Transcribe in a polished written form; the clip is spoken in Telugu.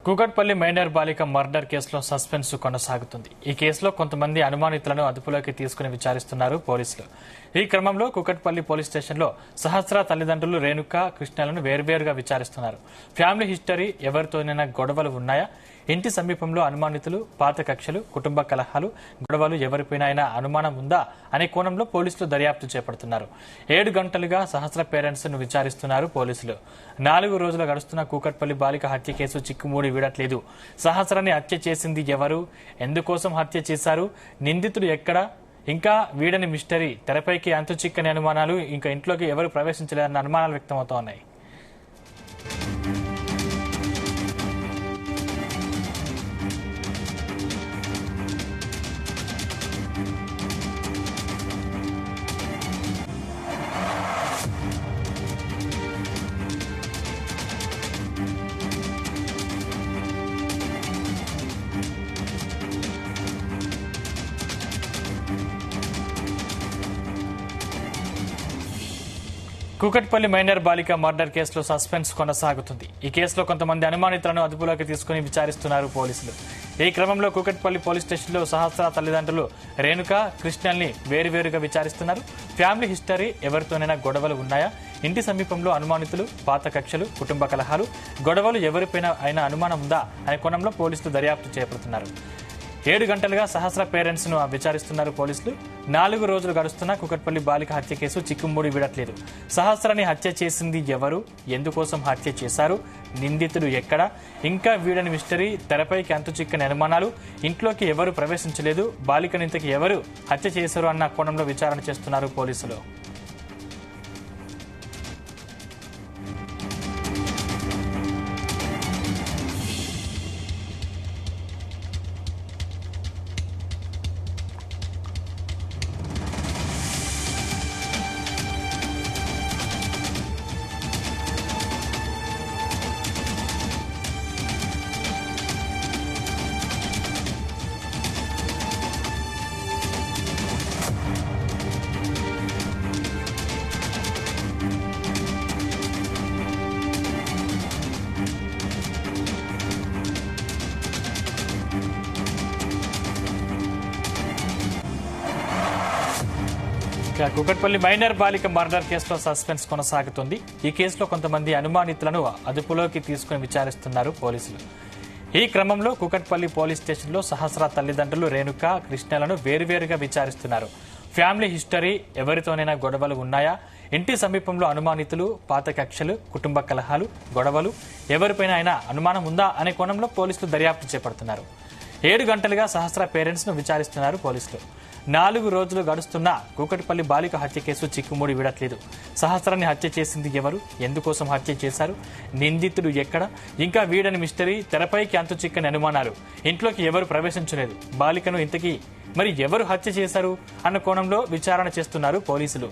కూకట్పల్లి మైనర్ బాలిక మర్డర్ కేసులో సస్పెన్స్ కొనసాగుతుంది. ఈ కేసులో కొంతమంది అనుమానితులను అదుపులోకి తీసుకుని విచారిస్తున్నారు పోలీసులు. ఈ క్రమంలో కూకట్పల్లి పోలీస్ స్టేషన్లో సహస్ర తల్లిదండ్రులు రేణుక, కృష్ణలను వేర్వేరుగా విచారిస్తున్నారు. ఫ్యామిలీ హిస్టరీ, ఎవరితోనైనా గొడవలు ఉన్నాయా, ఇంటి సమీపంలో అనుమానితులు, పాత కక్షలు, కుటుంబ కలహాలు, గొడవలు ఎవరిపైన అనుమానం ఉందా అనే కోణంలో పోలీసులు దర్యాప్తు చేపడుతున్నారు. 7 గంటలుగా సహస్ర పేరెంట్స్ ను విచారిస్తున్నారు పోలీసులు. 4 రోజులు గడుస్తున్న కూకట్పల్లి బాలిక హత్య కేసు చిక్కుముడి వీడట్లేదు. సహస్రాన్ని హత్య చేసింది ఎవరు, ఎందుకోసం హత్య చేశారు, నిందితుడు ఎక్కడ, ఇంకా వీడని మిస్టరీ, తెరపైకి అంతు చిక్కని అనుమానాలు, ఇంకా ఇంట్లోకి ఎవరు ప్రవేశించలేదన్న అనుమానాలు వ్యక్తమవుతున్నాయి. కూకట్పల్లి మైనర్ బాలిక మర్డర్ కేసులో సస్పెన్స్ కొనసాగుతుంది. ఈ కేసులో కొంతమంది అనుమానితులను అదుపులోకి తీసుకుని విచారిస్తున్నారు పోలీసులు. ఈ క్రమంలో కూకట్పల్లి పోలీస్ స్టేషన్లో సహస్ర తల్లిదండ్రులు రేణుక, కృష్ణల్ని వేరువేరుగా విచారిస్తున్నారు. ఫ్యామిలీ హిస్టరీ, ఎవరితోనైనా గొడవలు ఉన్నాయా, ఇంటి సమీపంలో అనుమానితులు, పాత కక్షలు, కుటుంబ కలహాలు, గొడవలు ఎవరిపైన అయినా అనుమానం ఉందా అనే కోణంలో పోలీసులు దర్యాప్తు చేపడుతున్నారు. 7 గంటలుగా సహస్ర పేరెంట్స్ ను విచారిస్తున్నారు పోలీసులు. 4 రోజులు గడుస్తున్న కూకట్పల్లి బాలిక హత్య కేసు చిక్కుముడి వీడట్లేదు. సహస్రని హత్య చేసింది ఎవరు, ఎందుకోసం హత్య చేశారు, నిందితుడు ఎక్కడ, ఇంకా వీడని మిస్టరీ, తెరపైకి అంతు చిక్కని అనుమానాలు, ఇంట్లోకి ఎవరు ప్రవేశించలేదు, బాలికను ఇంతకి ఎవరు హత్య చేశారు అన్న కోణంలో విచారణ చేస్తున్నారు పోలీసులు. కూకట్పల్లి మైనర్ బాలిక మర్డర్ కేసులో సస్పెన్స్ కొనసాగుతుంది. ఈ కేసులో కొంతమంది అనుమానితులను అదుపులోకి తీసుకుని విచారిస్తున్నారు పోలీసులు. ఈ క్రమంలో కూకట్పల్లి పోలీస్ స్టేషన్లో సహస్ర తల్లిదండ్రులు రేణుక, కృష్ణలను వేరువేరుగా విచారిస్తున్నారు. ఫ్యామిలీ హిస్టరీ, ఎవరితోనైనా గొడవలు ఉన్నాయా, ఇంటి సమీపంలో అనుమానితులు, పాత కక్షలు, కుటుంబ కలహాలు, గొడవలు ఎవరిపైన అయినా అనుమానం ఉందా అనే కోణంలో పోలీసులు దర్యాప్తు చేపడుతున్నారు. 7 గంటలుగా సహస్ర పేరెంట్స్ ను విచారిస్తున్నారు పోలీసులు. 4 రోజులు గడుస్తున్న కూకట్పల్లి బాలిక హత్య కేసు చిక్కుముడి వీడట్లేదు. సహస్రాన్ని హత్య చేసింది ఎవరు, ఎందుకోసం హత్య చేశారు, నిందితుడు ఎక్కడ, ఇంకా వీడని మిస్టరీ, తెరపైకి అంతు చిక్కని అనుమానాలు, ఇంట్లోకి ఎవరు ప్రవేశించలేదు, బాలికను ఇంతకీ మరి ఎవరు హత్య చేశారు అన్న కోణంలో విచారణ చేస్తున్నారు పోలీసులు.